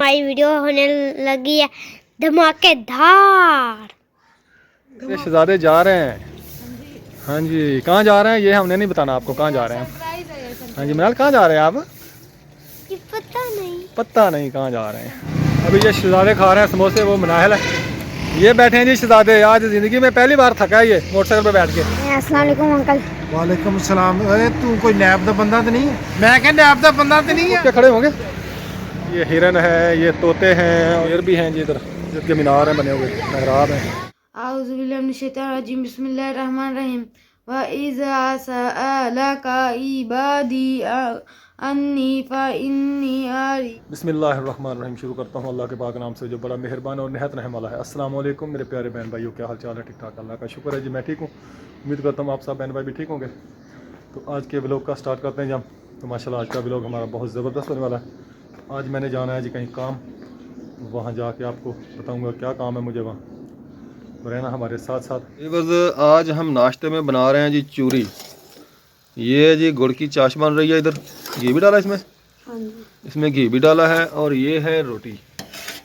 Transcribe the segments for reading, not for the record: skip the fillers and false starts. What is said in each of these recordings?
हमारी वीडियो होने लगी है धमाकेदार। शहजादे जा रहे हैं। हाँ जी, कहाँ जा रहे हैं ये हमने नहीं बताना आपको, कहाँ जा रहे हैं। हाँ जी मनाल, कहाँ जा रहे हैं आप? पता नहीं कहाँ जा रहे हैं। अभी ये शहजादे खा रहे हैं समोसे, वो मनाहल है। ये बैठे हैं जी शहजादे, आज ज़िंदगी में पहली बार थका है ये मोटरसाइकिल पे बैठ के। अस्सलाम वालेकुम अंकल। वालेकुम सलाम। अरे तू कोई नैब दा बंदा तो नहीं है? मैं क्या नैब दा बंदा तो नहीं है? क्या खड़े होंगे? ये हिरन है, ये तोते हैं, शेर भी हैं जी, इधर जिसके मीनार हैं बने हुए, मेहराब हैं। आऊज़ु बिल्लाहि मिनश शैतानिर रजीम, बिस्मिल्लाहिर रहमानिर रहीम। व इज़ा सअलका इबादी अन्नी फ़इन्नी आरी। बिस्मिल्लाहिर्रहमानिर्रहीम। शुरू करता हूँ अल्लाह के पाक नाम से जो बड़ा मेहरबान और निहायत रहम वाला है। अस्सलाम वालेकुम मेरे प्यारे बहन भाइयों, क्या हाल चाल है? ठीक ठाक, अल्लाह का शुक्र है जी, मैं ठीक हूँ। उम्मीद करता हूँ आप सब बहन भाई भी ठीक होंगे। तो आज के व्लॉग का स्टार्ट करते हैं जब। तो माशाल्लाह आज का व्लॉग हमारा बहुत ज़बरदस्त होने वाला है। आज मैंने जाना है जी कहीं काम, वहाँ जाके आपको बताऊँगा क्या काम है मुझे वहाँ, तो रहना हमारे साथ साथ। ये बस आज हम नाश्ते में बना रहे हैं जी चूरी। ये जी गुड़ की चाश बन रही है, इधर घी भी डाला इसमें। हाँ जी, इसमें घी भी डाला है। और ये है रोटी,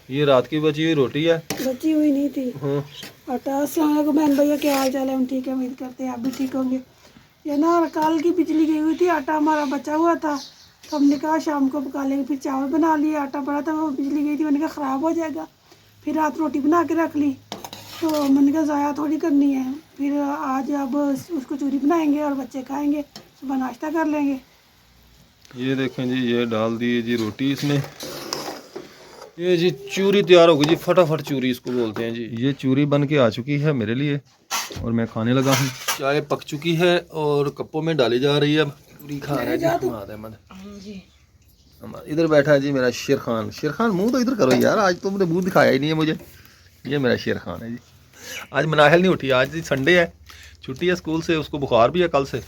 ये रात की बची हुई रोटी है। बची हुई नहीं थी आटा। अस्सलाम वालेकुम बहन भैया, क्या हाल चाल है? हम ठीक है, उम्मीद करते हैं आप भी ठीक होंगे। ये ना कल की बिजली गई हुई थी, आटा हमारा बचा हुआ था, तो हमने कहा शाम को पका लेंगे। फिर चावल बना लिए, आटा पड़ा था, वो बिजली गई थी, मैंने कहा ख़राब हो जाएगा। फिर रात रोटी बना के रख ली, तो मैंने कहा ज़ाया थोड़ी करनी है। फिर आज अब उसको चूरी बनाएंगे और बच्चे खाएंगे, सुबह नाश्ता कर लेंगे। ये देखें जी, ये डाल दी जी रोटी इसमें। ये जी चूरी तैयार हो गई जी, फटाफट चूरी इसको बोलते हैं जी। ये चूरी बन के आ चुकी है मेरे लिए और मैं खाने लगा हूँ। चाय पक चुकी है और कप्पों में डाली जा रही है। अब चूरी खा रहा है जी हमाद अहमद। इधर बैठा है जी मेरा शेर खान। शेर खान मुँह तो इधर करो यार, आज तो मुझे मुँह दिखाया ही नहीं है मुझे। ये मेरा शेर खान है जी। आज मनाहल नहीं उठी, आज जी संडे है, छुट्टी है स्कूल से, उसको बुखार भी है कल से।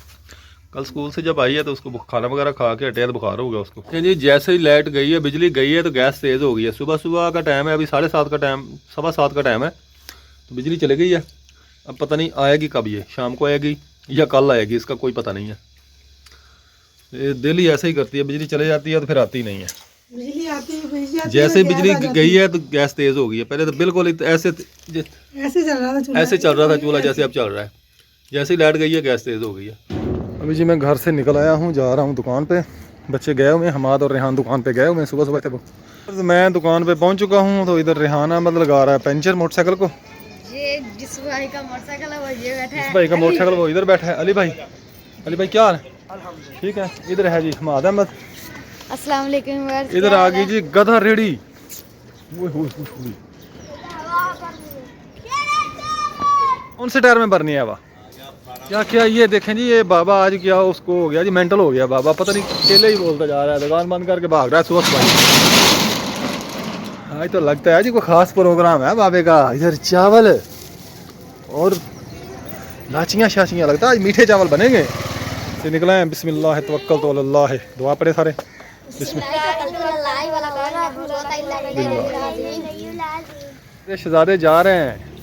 कल स्कूल से जब आई है तो उसको खाना वगैरह खा के हटे तो बुखार हो गया उसको। जी जैसे ही लाइट गई है, बिजली गई है, तो गैस तेज़ हो गई है। सुबह सुबह का टाइम है, अभी 7:30 का टाइम, 7:15 का टाइम है, तो बिजली चली गई है। अब पता नहीं आएगी कब, ये शाम को आएगी या कल आएगी, इसका कोई पता नहीं है। ये दिल्ली ऐसे ही करती है, बिजली चले जाती है तो फिर आती नहीं है। बिजली आती है, जैसे बिजली गई है तो गैस तेज़ हो गई है। पहले तो बिल्कुल ऐसे चल रहा था चूल्हा, जैसे अब चल रहा है। जैसे ही लाइट गई है गैस तेज़ हो गई है। अभी जी मैं घर से निकल आया हूँ, जा रहा हूँ दुकान पे। बच्चे गए हुए हैं, हमाद और रेहान दुकान पे गए हुए हैं सुबह सुबह थे वो। तो मैं दुकान पे पहुँच चुका हूँ, तो इधर रेहान अहमद लगा रहा है पेंचर मोटरसाइकिल को। ये जिस भाई का मोटरसाइकिल है वो ये बैठा है, जिस भाई का मोटरसाइकिल वो इधर बैठा है। अली भाई, अली भाई क्या हाल है? ठीक है। इधर है जी हमाद अहमद। अस्सलाम वालेकुम। इधर आ गई जी गधा रेडी। कौन से टायर में भरनी है हवा? क्या क्या ये देखें जी, ये बाबा आज क्या उसको हो गया जी, मेंटल हो गया बाबा, पता नहीं अकेले ही बोलता जा रहा है, दुकान बंद करके भाग रहा है सुबह सुबह। आज तो लगता है जी कोई खास प्रोग्राम है बाबे का। इधर चावल और लाचियाँ शाचियाँ, लगता है आज मीठे चावल बनेंगे। से निकला है। बिस्मिल्लाह तवक्कल तो अल्लाह है। दुआ पड़े सारे। शहजादे जा रहे हैं।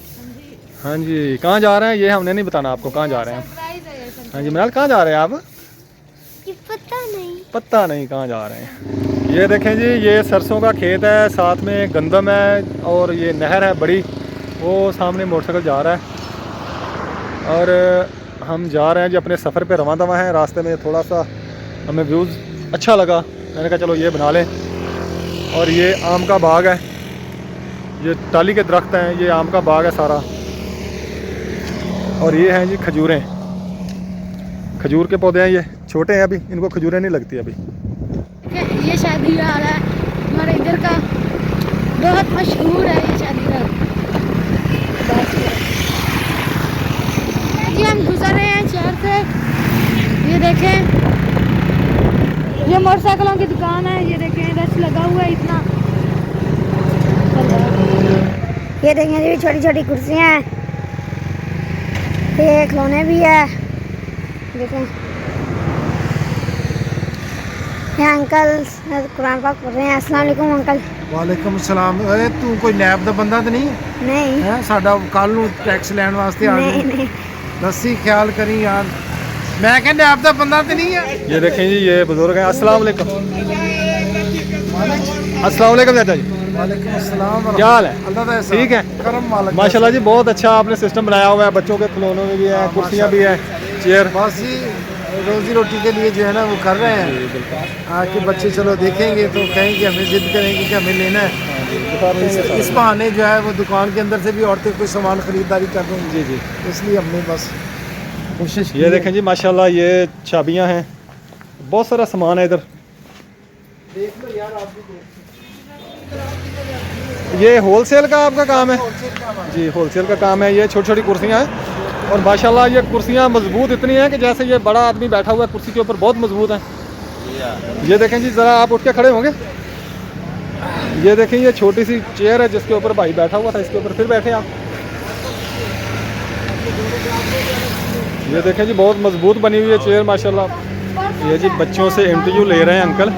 हाँ जी, कहाँ जा रहे हैं ये हमने नहीं बताना आपको, कहाँ जा रहे हैं। हाँ जी मनाल, कहाँ जा रहे हैं आप? पता नहीं कहाँ जा रहे हैं। ये देखें जी, ये सरसों का खेत है, साथ में गंदम है और ये नहर है बड़ी, वो सामने मोटरसाइकिल जा रहा है। और हम जा रहे हैं जी अपने सफ़र पे, रवां दवा हैं। रास्ते में थोड़ा सा हमें व्यूज़ अच्छा लगा, मैंने कहा चलो ये बना लें। और ये आम का बाग है, ये टाली के दरख्त हैं, ये आम का बाग है सारा। और ये हैं जी खजूरें, खजूर के पौधे हैं, ये छोटे हैं अभी, इनको खजूरें नहीं लगती अभी। ये शादी हाल है हमारे इधर का, बहुत मशहूर है ये शादी हाल। जी हम गुजर रहे हैं शहर से। ये देखें, ये मोटरसाइकिलों की दुकान है, ये देखें रश लगा हुआ है इतना। ये देखें जी छोटी छोटी कुर्सियाँ हैं, ये खिलौने भी है। देखें ये अंकल कुरान पाक पढ़ रहे हैं। अस्सलाम वालेकुम अंकल। वालेकुम सलाम। अरे तू कोई नैब दा बंदा तो नहीं है? नहीं है साडा कल नूं टैक्स लैन वास्ते आ नहीं गए। नहीं। दसी ख्याल करी यार, मैं क्या नैब दा बंदा तो नहीं है? ये देखें जी, ये बुजुर्ग हैं। अस्सलाम वालेकुम। अस्सलाम वालेकुम चाचा जी। वालेकुम अस्सलाम। क्या हाल है? अल्लाह का एहसान। ठीक है, करम मालिक। माशाल्लाह जी, बहुत अच्छा आपने सिस्टम बनाया हुआ है। बच्चों के खिलौनों में भी है, कुर्सियाँ भी है, चेयर। बस ही रोजी रोटी के लिए जो है ना वो कर रहे हैं। आके बच्चे चलो देखेंगे तो कहेंगे, हमें जिद करेंगे कि हमें लेना है। इस बहाने जो है वो दुकान के अंदर से भी औरतें कोई सामान खरीदारी कर रही हैं। जी जी, इसलिए हमने बस कोशिश ये देखें जी माशाल्लाह, ये चाबियां हैं, बहुत सारा सामान है इधर। देख लो यार, आप भी ये होलसेल का आपका काम है? जी, होलसेल का काम है। ये छोटी छोटी कुर्सियाँ हैं और माशाल्लाह ये कुर्सियाँ मजबूत इतनी हैं कि जैसे ये बड़ा आदमी बैठा हुआ है कुर्सी के ऊपर, बहुत मजबूत हैं। ये देखें जी, ज़रा आप उठ के खड़े होंगे। ये देखें, ये छोटी सी चेयर है जिसके ऊपर भाई बैठा हुआ था, इसके ऊपर फिर बैठे आप। ये देखें जी, बहुत मजबूत बनी हुई है चेयर माशाल्लाह। ये जी बच्चों से इंटरव्यू ले रहे हैं अंकल।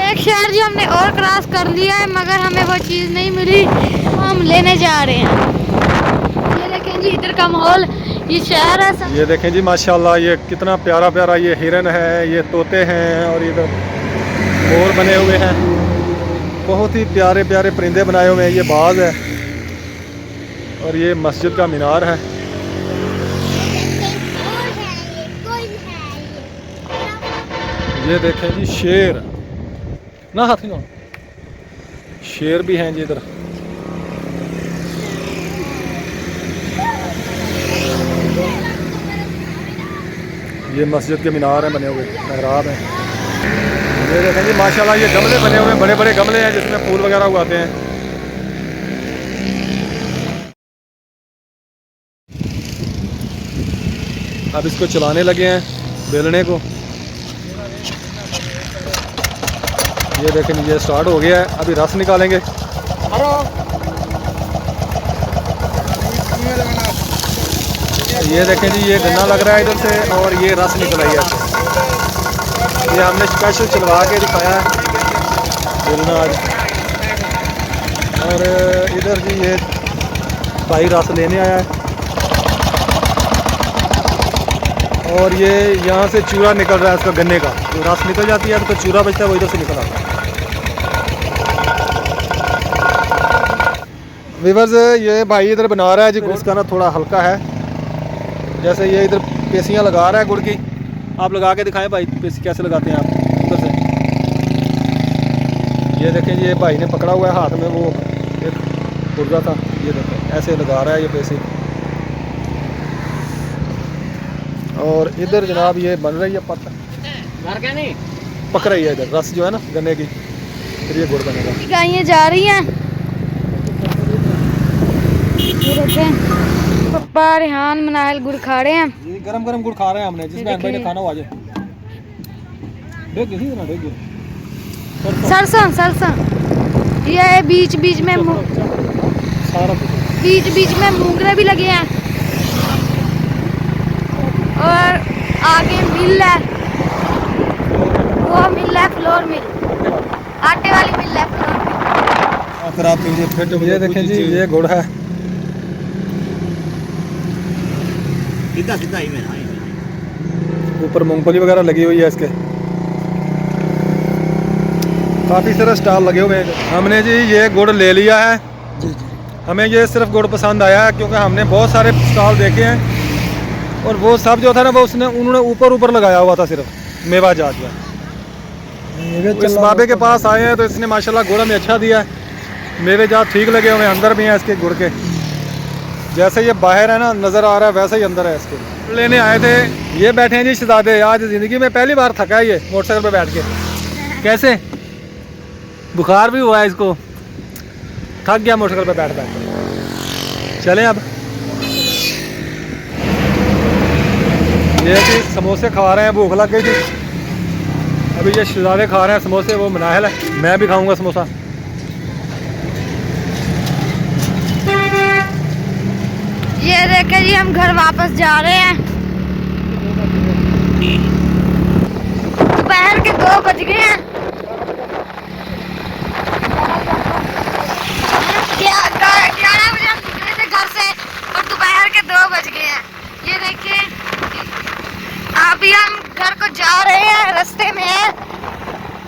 एक शहर जो हमने और क्रॉस कर लिया है मगर हमें वो चीज़ नहीं मिली, वो हम लेने जा रहे हैं। ये देखें जी इधर का माहौल, ये शहर है सब। ये देखें जी माशाल्लाह, ये कितना प्यारा प्यारा ये हिरन है, ये तोते हैं और इधर मोर बने हुए हैं। बहुत ही प्यारे प्यारे परिंदे बनाए हुए हैं। ये बाज है और ये मस्जिद का मीनार है। ये देखें जी शेर ना, हाथी ना, शेर भी हैं जी इधर। ये मस्जिद के मीनार हैं बने हुए, मेहराब हैं। ये देखें जी माशाल्लाह, ये गमले बने हुए हैं, बड़े बड़े गमले हैं जिसमें फूल वगैरह उगाते हैं। अब इसको चलाने लगे हैं, बेलने को। ये देखें, ये स्टार्ट हो गया है, अभी रस निकालेंगे। ये देखें जी, ये गन्ना लग रहा है इधर से और ये रस निकल आई है। ये हमने स्पेशल चलवा के दिखाया है बेलना आज। और इधर जी ये भाई रस लेने आया है और ये यहाँ से चूरा निकल रहा है इसका, गन्ने का जो रस निकल जाती है तो चूरा बचता है, वो इधर से निकल आता है। वीवर्स, ये भाई इधर बना रहा है जी, इसका ना थोड़ा हल्का है। जैसे ये इधर पेसियाँ लगा रहा है गुड़ की। आप लगा के दिखाएं भाई, पेसी कैसे लगाते हैं आप उधर से। ये देखें, ये भाई ने पकड़ा हुआ है हाथ में वो एक पुर्जा था। ये देखें ऐसे लगा रहा है ये पेसी। और इधर जनाब ये बन रही है पत्ता, पक रही है इधर रस जो है ना गन्ने की, फिर ये गुड़ बनेगा। गायें जा रही हैं, पप्पा रेहान मनाइल गुड़ खा रहे हैं। ये गरम गरम गुड़ खा रहे हैं हमने, जिसमें भाई ने खाना हो आ जाए। सरसों सरसों, ये बीच बीच में मूंगरे भी लगे हैं और आगे मिल है, वो मिल है फ्लोर मिल, आटे वाली मिल है फ्लोर मिल। ये देखें जी, ये गुड़ है। ऊपर मूंगफली वगैरह लगी हुई है इसके, काफ़ी सारे स्टॉल लगे हुए हैं। हमने जी ये गुड़ ले लिया है। हमें ये सिर्फ गुड़ पसंद आया है क्योंकि हमने बहुत सारे स्टॉल देखे हैं और वो सब जो था ना वो उन्होंने ऊपर ऊपर लगाया हुआ था सिर्फ मेवा जात का। इस बाबे के पास आए हैं तो इसने माशाल्लाह गुड़ हमें अच्छा दिया है। मेवे जात ठीक लगे हुए, अंदर भी हैं इसके गुड़ के। जैसे ये बाहर है ना नज़र आ रहा है वैसे ही अंदर है इसके। लेने आए थे, ये बैठे हैं जी शहजादे। आज ज़िंदगी में पहली बार थका है ये मोटरसाइकिल पे बैठ के। कैसे बुखार भी हुआ है इसको, थक गया मोटरसाइकिल पे बैठ बैठ। चलें अब। ये कि समोसे खा रहे हैं, भूख लग गई थी। अभी ये शहजादे खा रहे हैं समोसे, वो मनाहल है, मैं भी खाऊंगा समोसा। ये देखे जी, हम घर वापस जा रहे हैं। दोपहर के 2 बज गए हैं। 11 बजे हम निकले थे घर से और दोपहर के 2 बज गए हैं। ये देखिए, अभी हम घर को जा रहे हैं, रास्ते में है।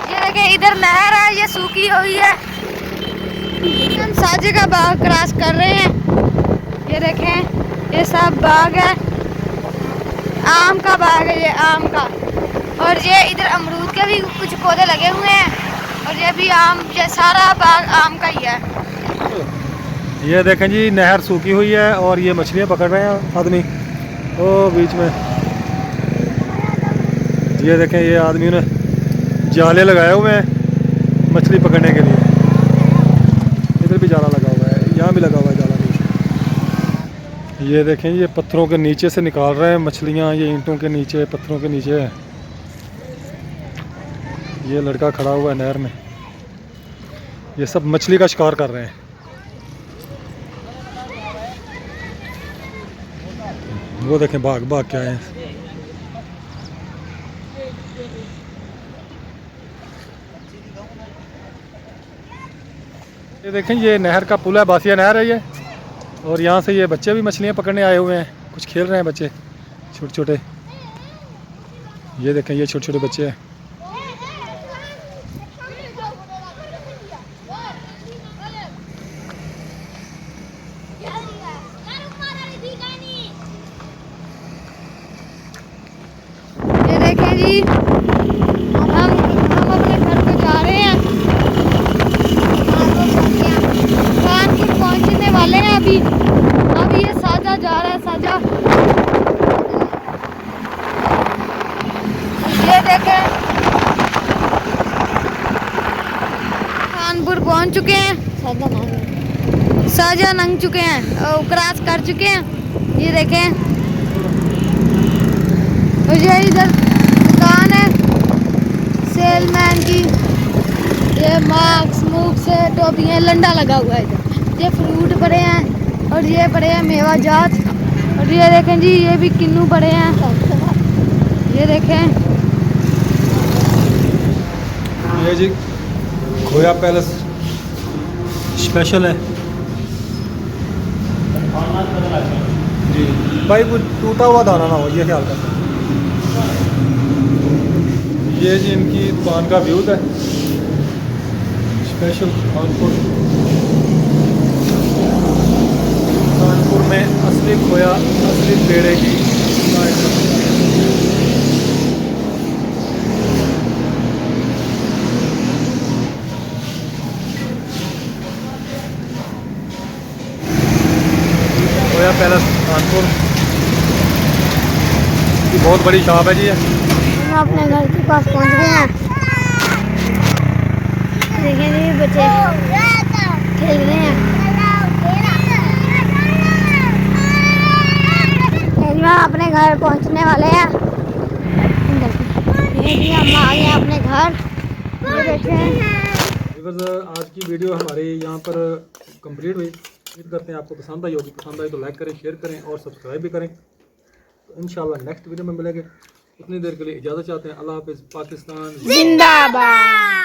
ये देखें इधर नहर है, ये सूखी हुई है। हम साजे का बाग क्रॉस कर रहे हैं। ये देखें ये सब बाग है, आम का बाग है ये, आम का। और ये इधर अमरूद के भी कुछ पौधे लगे हुए हैं और ये भी आम, ये सारा बाग आम का ही है। ये देखें जी नहर सूखी हुई है और ये मछलियाँ पकड़ रहे हैं आदमी ओ बीच में। ये देखें ये आदमी ने जाले लगाए हुए हैं मछली पकड़ने के लिए। इधर भी जाला लगा हुआ है, यहाँ भी लगा हुआ है जाला नीचे। ये देखें ये पत्थरों के नीचे से निकाल रहे हैं मछलियाँ, ये ईंटों के नीचे पत्थरों के नीचे है। ये लड़का खड़ा हुआ है नहर में, ये सब मछली का शिकार कर रहे हैं। वो देखें भाग भाग के आए हैं। ये देखें ये नहर का पुल है, बासिया नहर है ये। और यहाँ से ये बच्चे भी मछलियाँ पकड़ने आए हुए हैं, कुछ खेल रहे हैं बच्चे छोटे छोटे। ये देखें ये छोटे छोटे बच्चे हैं। ये देखें जी हम अपने घर पे जा रहे हैं। कानपुर पहुंचने वाले हैं अभी ये साजा जा रहा है, साजा। ये देखें कानपुर पहुंच चुके हैं, साजा नंग चुके हैं और क्रॉस कर चुके हैं। ये देखें और ये इधर दुकान है सेलमैन की, ये मास्क मुख से टोपियाँ लंडा लगा हुआ है इधर। ये फ्रूट पड़े हैं और ये पड़े हैं मेवा जात। और ये देखें जी ये भी किन्नू पड़े हैं। ये देखें ये जी खोया पैलेस स्पेशल है जी भाई, वो टूटा हुआ दाना ना हो ये ख्याल करना। ये जी इनकी दुकान का व्यू है स्पेशल कानपुर में असली खोया असली पेड़े की। खोया पैलेस कानपुर की बहुत बड़ी शॉप है जी। हम अपने घर के पास पहुंच गए हैं। देखिए जी बच्चे खेल रहे हैं। हम अपने घर पहुंचने वाले हैं। ये जी हम आ गए अपने घर। ये बैठे हैं। आज की वीडियो हमारी यहाँ पर कंप्लीट हुई। उम्मीद करते हैं आपको पसंद आई होगी। पसंद आई तो लाइक करें, शेयर करें और सब्सक्राइब भी करें। तो इंशाल्लाह नेक्स्ट वीडियो में मिलेंगे। उतनी देर के लिए इजाज़त चाहते हैं। अल्लाह हाफ़िज़। पाकिस्तान जिंदाबाद।